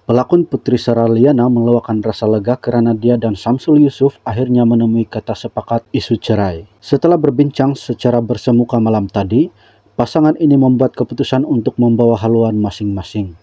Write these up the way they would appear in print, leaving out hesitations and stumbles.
Pelakon Putri Sarah Liana meluapkan rasa lega karena dia dan Samsul Yusuf akhirnya menemui kata sepakat isu cerai. Setelah berbincang secara bersemuka malam tadi, pasangan ini membuat keputusan untuk membawa haluan masing-masing.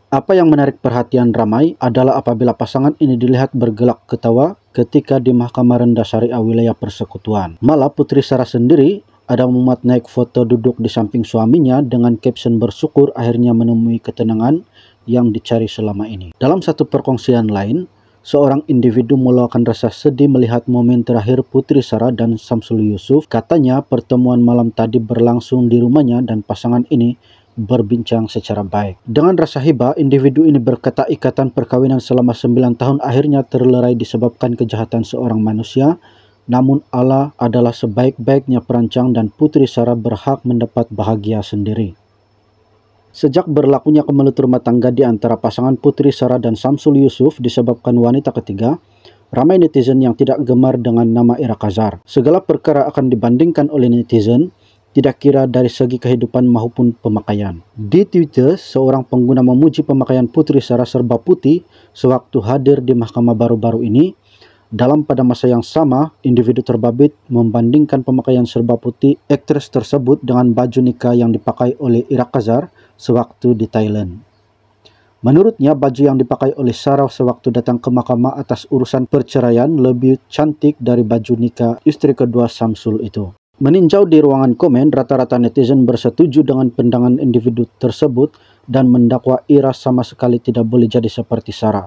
Apa yang menarik perhatian ramai adalah apabila pasangan ini dilihat bergelak ketawa ketika di Mahkamah Rendah Syariah Wilayah Persekutuan. Malah Putri Sarah sendiri ada memuat naik foto duduk di samping suaminya dengan caption bersyukur akhirnya menemui ketenangan yang dicari selama ini. Dalam satu perkongsian lain, seorang individu meluapkan rasa sedih melihat momen terakhir Putri Sarah dan Samsul Yusuf. Katanya pertemuan malam tadi berlangsung di rumahnya dan pasangan ini berbincang secara baik. Dengan rasa hibah, individu ini berkata ikatan perkawinan selama 9 tahun akhirnya terlerai disebabkan kejahatan seorang manusia. Namun Allah adalah sebaik-baiknya perancang dan Putri Sarah berhak mendapat bahagia sendiri. Sejak berlakunya kemelut rumah tangga di antara pasangan Putri Sarah dan Samsul Yusuf disebabkan wanita ketiga, ramai netizen yang tidak gemar dengan nama Ira Kazar. Segala perkara akan dibandingkan oleh netizen, tidak kira dari segi kehidupan maupun pemakaian. Di Twitter, seorang pengguna memuji pemakaian Putri Sarah serba putih sewaktu hadir di mahkamah baru-baru ini. Pada masa yang sama, individu terbabit membandingkan pemakaian serba putih aktris tersebut dengan baju nikah yang dipakai oleh Ira Kazar sewaktu di Thailand. Menurutnya, baju yang dipakai oleh Sarah sewaktu datang ke mahkamah atas urusan perceraian lebih cantik dari baju nikah istri kedua Samsul itu. Meninjau di ruangan komen, rata-rata netizen bersetuju dengan pandangan individu tersebut dan mendakwa Ira sama sekali tidak boleh jadi seperti Sarah.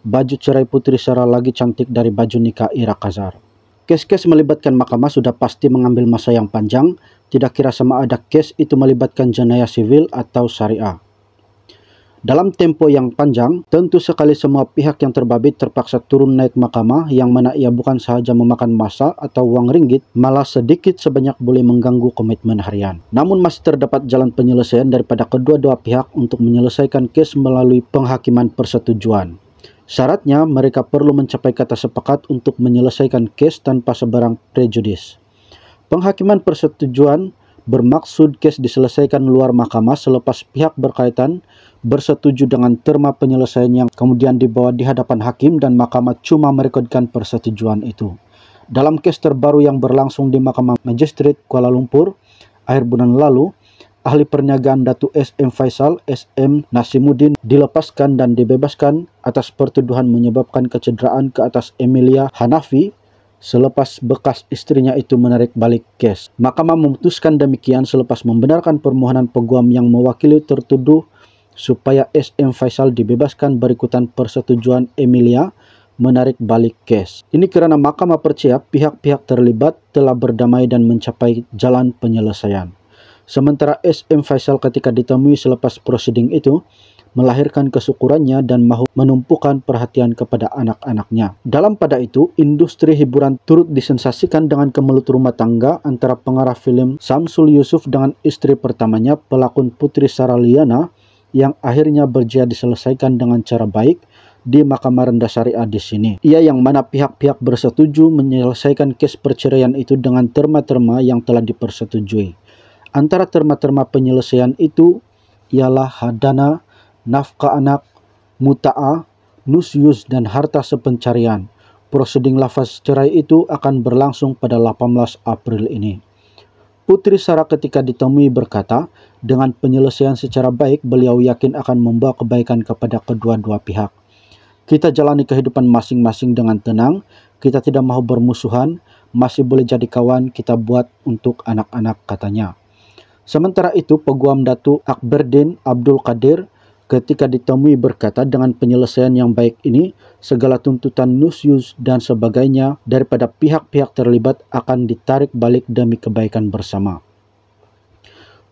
Baju cerai Putri Sarah lagi cantik dari baju nikah Ira Kazar. Kes-kes melibatkan mahkamah sudah pasti mengambil masa yang panjang, tidak kira sama ada kes itu melibatkan jenayah sivil atau syariah. Dalam tempo yang panjang, tentu sekali semua pihak yang terbabit terpaksa turun naik mahkamah, yang mana ia bukan sahaja memakan masa atau uang ringgit, malah sedikit sebanyak boleh mengganggu komitmen harian. Namun masih terdapat jalan penyelesaian daripada kedua-dua pihak untuk menyelesaikan kes melalui penghakiman persetujuan. Syaratnya, mereka perlu mencapai kata sepakat untuk menyelesaikan kes tanpa sebarang prejudis. Penghakiman persetujuan bermaksud kes diselesaikan luar mahkamah selepas pihak berkaitan bersetuju dengan terma penyelesaian yang kemudian dibawa di hadapan hakim dan mahkamah cuma merekodkan persetujuan itu. Dalam kes terbaru yang berlangsung di Mahkamah Magistrate Kuala Lumpur akhir bulan lalu, ahli perniagaan Datuk SM Faisal SM Nasimuddin dilepaskan dan dibebaskan atas pertuduhan menyebabkan kecederaan ke atas Emilia Hanafi selepas bekas istrinya itu menarik balik kes. Mahkamah memutuskan demikian selepas membenarkan permohonan peguam yang mewakili tertuduh supaya SM Faisal dibebaskan berikutan persetujuan Emilia menarik balik kes. Ini karena mahkamah percaya pihak-pihak terlibat telah berdamai dan mencapai jalan penyelesaian. Sementara SM Faisal ketika ditemui selepas prosiding itu melahirkan kesyukurannya dan mahu menumpukan perhatian kepada anak-anaknya. Pada itu, industri hiburan turut disensasikan dengan kemelut rumah tangga antara pengarah film Samsul Yusuf dengan istri pertamanya, pelakon Putri Sarah Liana, yang akhirnya berjaya diselesaikan dengan cara baik di Mahkamah Rendah Syariah di sini. Ia yang mana pihak-pihak bersetuju menyelesaikan kes perceraian itu dengan terma-terma yang telah dipersetujui. Antara terma-terma penyelesaian itu ialah hadana, nafkah anak, muta'ah, nusyuz, dan harta sepencarian. Proseding lafaz cerai itu akan berlangsung pada 18 April ini. Putri Sarah ketika ditemui berkata, dengan penyelesaian secara baik, beliau yakin akan membawa kebaikan kepada kedua-dua pihak. Kita jalani kehidupan masing-masing dengan tenang, kita tidak mau bermusuhan, masih boleh jadi kawan, kita buat untuk anak-anak, katanya. Sementara itu, Peguam Datuk Akberdin Abdul Qadir ketika ditemui berkata, dengan penyelesaian yang baik ini, segala tuntutan nusyuz dan sebagainya daripada pihak-pihak terlibat akan ditarik balik demi kebaikan bersama.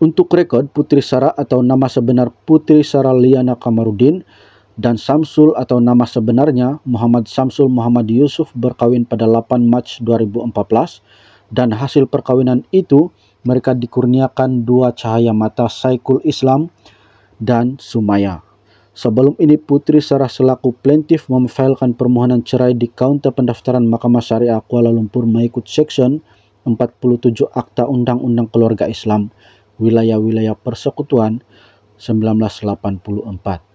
Untuk rekod, Putri Sarah atau nama sebenar Putri Sarah Liana Kamarudin dan Samsul atau nama sebenarnya Muhammad Samsul Muhammad Yusuf berkawin pada 8 Mac 2014 dan hasil perkawinan itu mereka dikurniakan dua cahaya mata, Saikul Islam dan Sumaya. Sebelum ini, Putri Sarah selaku plaintiff memfailkan permohonan cerai di kaunter pendaftaran Mahkamah Syariah Kuala Lumpur mengikut Section 47 Akta Undang-Undang Keluarga Islam Wilayah-Wilayah Persekutuan 1984.